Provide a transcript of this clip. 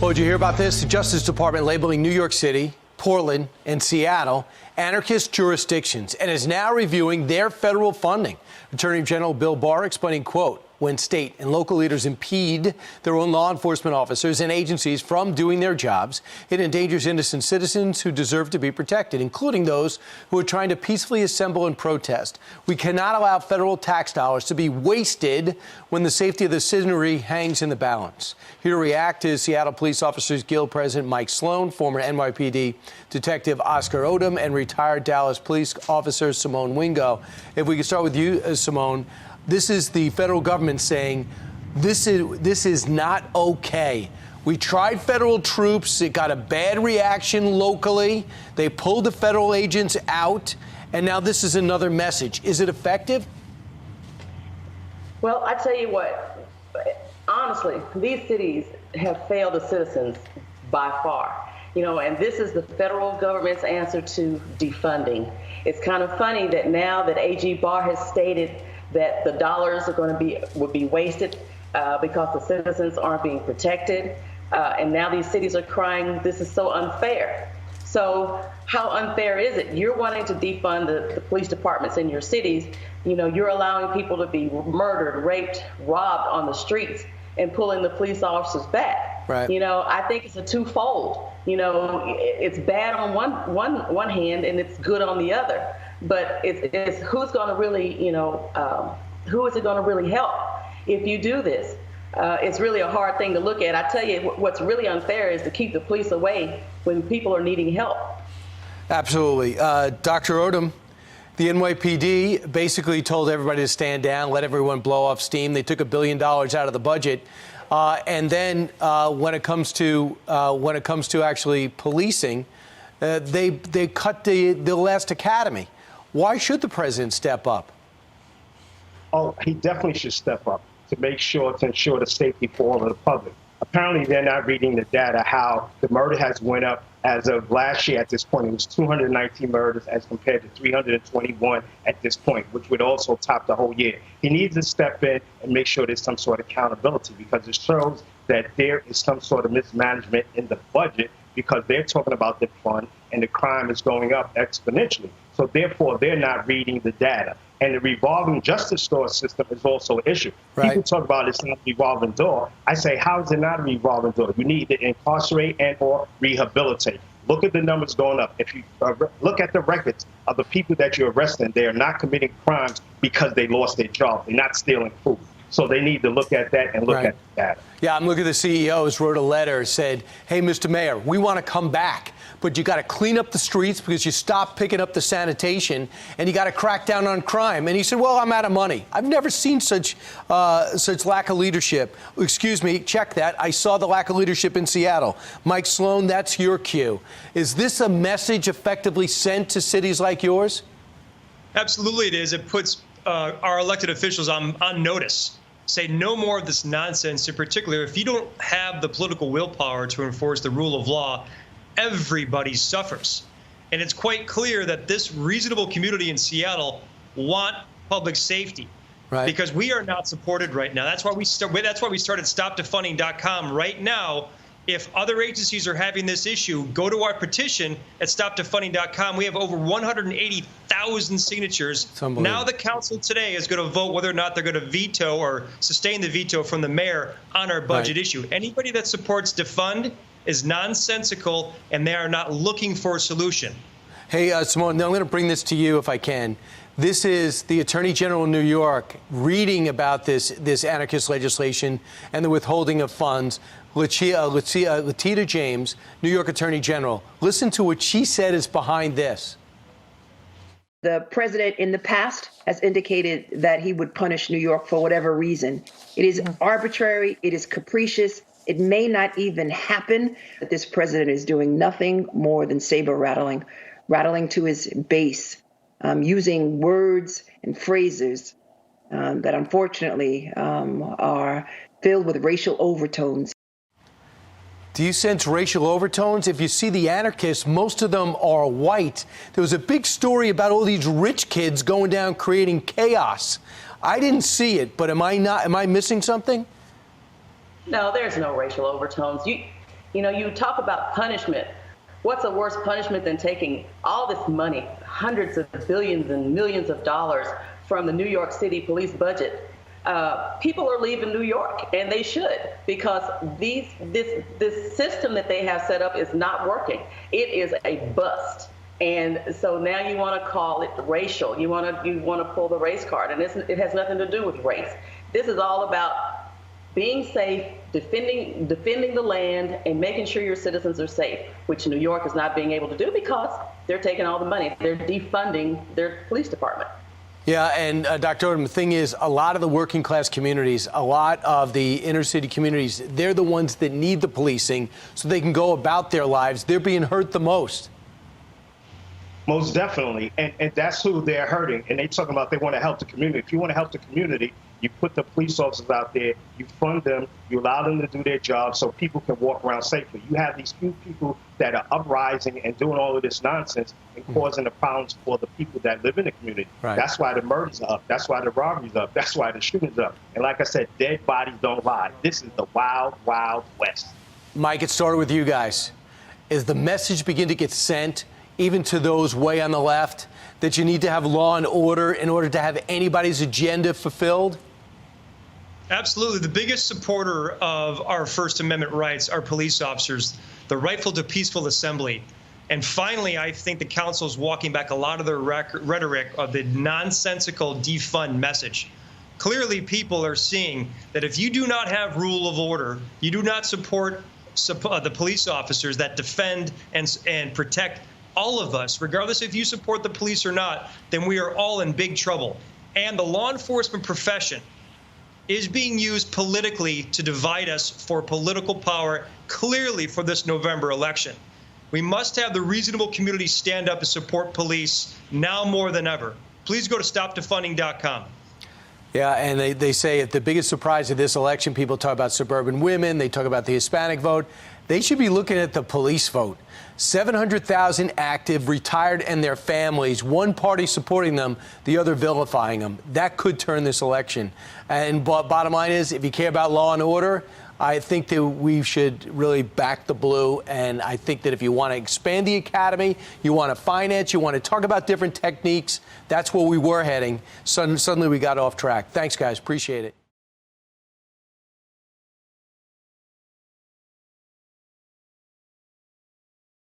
Well, did you hear about this? The Justice Department labeling New York City, Portland, and Seattle anarchist jurisdictions and is now reviewing their federal funding. Attorney General Bill Barr explaining, quote, when state and local leaders impede their own law enforcement officers and agencies from doing their jobs, it endangers innocent citizens who deserve to be protected, including those who are trying to peacefully assemble and protest. We cannot allow federal tax dollars to be wasted when the safety of the citizenry hangs in the balance. Here to react is Seattle Police Officers Guild President Mike Solan, former NYPD Detective Oscar Odom, and retired Dallas Police Officer Simone Wingo. If we could start with you, Simone. This is the federal government saying this is not okay. We tried federal troops. It got a bad reaction locally. They pulled the federal agents out. And now this is another message. Is it effective? Well, I tell you what, honestly, these cities have failed the citizens by far. You know, and this is the federal government's answer to defunding. It's kind of funny that now that AG Barr has stated that the dollars would be wasted because the citizens aren't being protected. And now these cities are crying, this is so unfair. So how unfair is it? You're wanting to defund the police departments in your cities. You know, you're allowing people to be murdered, raped, robbed on the streets and pulling the police officers back. Right. You know, I think it's a twofold. You know, it's bad on one hand and it's good on the other. But it's who's going to really, you know, who is it going to really help if you do this? It's really a hard thing to look at. I tell you, what's really unfair is to keep the police away when people are needing help. Absolutely. Dr. Odom, the NYPD basically told everybody to stand down, let everyone blow off steam. They took $1 billion out of the budget. And then when it comes to actually policing, they cut the last academy. Why should the president step up? Oh, he definitely should step up to ensure the safety for all of the public. Apparently, they're not reading the data, how the murder has went up. As of last year at this point, it was 219 murders as compared to 321 at this point, which would also top the whole year. He needs to step in and make sure there's some sort of accountability, because it shows that there is some sort of mismanagement in the budget, because they're talking about the fund and the crime is going up exponentially. So therefore, they're not reading the data. And the revolving justice door system is also an issue. Right. People talk about it's not a revolving door. I say, how is it not a revolving door? You need to incarcerate and or rehabilitate. Look at the numbers going up. If you look at the records of the people that you're arresting, they are not committing crimes because they lost their job. They're not stealing food. So they need to look at that and look at the data. Yeah, I'm looking at the CEOs wrote a letter, said, hey, Mr. Mayor, we want to come back, but you got to clean up the streets because you stopped picking up the sanitation, and you got to crack down on crime. And he said, well, I'm out of money. I've never seen such lack of leadership. Excuse me, check that. I saw the lack of leadership in Seattle. Mike Solan, that's your cue. Is this a message effectively sent to cities like yours? Absolutely it is. It puts our elected officials on notice. Say no more of this nonsense. In particular, if you don't have the political willpower to enforce the rule of law, everybody suffers. And it's quite clear that this reasonable community in Seattle want public safety, right? Because we are not supported right now. That's why we started StopDefunding.com right now. If other agencies are having this issue, go to our petition at StopDefunding.com. We have over 180,000 signatures. Now the council today is going to vote whether or not they're going to veto or sustain the veto from the mayor on our budget issue. Anybody that supports defund is nonsensical, and they are not looking for a solution. Hey, Simone, now I'm going to bring this to you if I can. This is the Attorney General in New York reading about this anarchist legislation and the withholding of funds. Letitia James, New York Attorney General. Listen to what she said is behind this. The president in the past has indicated that he would punish New York for whatever reason. It is arbitrary. It is capricious. It may not even happen. That this president is doing nothing more than saber rattling to his base, using words and phrases that unfortunately are filled with racial overtones. Do you sense racial overtones? If you see the anarchists, most of them are white. There was a big story about all these rich kids going down creating chaos. I didn't see it, but am I missing something? No, there's no racial overtones. You know, you talk about punishment. What's a worse punishment than taking all this money, hundreds of billions and millions of dollars from the New York City police budget? People are leaving New York, and they should, because this system that they have set up is not working. It is a bust. And so now you want to call it racial. You want to pull the race card, and it has nothing to do with race. This is all about being safe, defending the land, and making sure your citizens are safe, which New York is not being able to do because they're taking all the money. They're defunding their police department. Yeah, and Dr. Odom, the thing is, a lot of the working class communities, a lot of the inner city communities, they're the ones that need the policing so they can go about their lives. They're being hurt the most. Most definitely. And that's who they're hurting. And they talking about they want to help the community. If you want to help the community, you put the police officers out there, you fund them, you allow them to do their job so people can walk around safely. You have these few people that are uprising and doing all of this nonsense and causing the problems for the people that live in the community. Right. That's why the murders are up. That's why the robberies are up. That's why the shootings are up. And like I said, dead bodies don't lie. This is the wild, wild west. Mike, it started with you guys. As the message begin to get sent, even to those way on the left, that you need to have law and order in order to have anybody's agenda fulfilled? Absolutely. The biggest supporter of our First Amendment rights are police officers, the rightful to peaceful assembly. And finally, I think the council is walking back a lot of their rhetoric of the nonsensical defund message. Clearly, people are seeing that if you do not have rule of order, you do not support the police officers that defend and protect all of us, regardless if you support the police or not, then we are all in big trouble. And the law enforcement profession is being used politically to divide us for political power, clearly for this November election. We must have the reasonable community stand up and support police now more than ever. Please go to stopdefunding.com. Yeah, and they say the biggest surprise of this election, people talk about suburban women, they talk about the Hispanic vote. They should be looking at the police vote. 700,000 active, retired, and their families, one party supporting them, the other vilifying them. That could turn this election. And bottom line is, if you care about law and order, I think that we should really back the blue. And I think that if you want to expand the academy, you want to finance, you want to talk about different techniques, that's where we were heading. Suddenly we got off track. Thanks, guys. Appreciate it.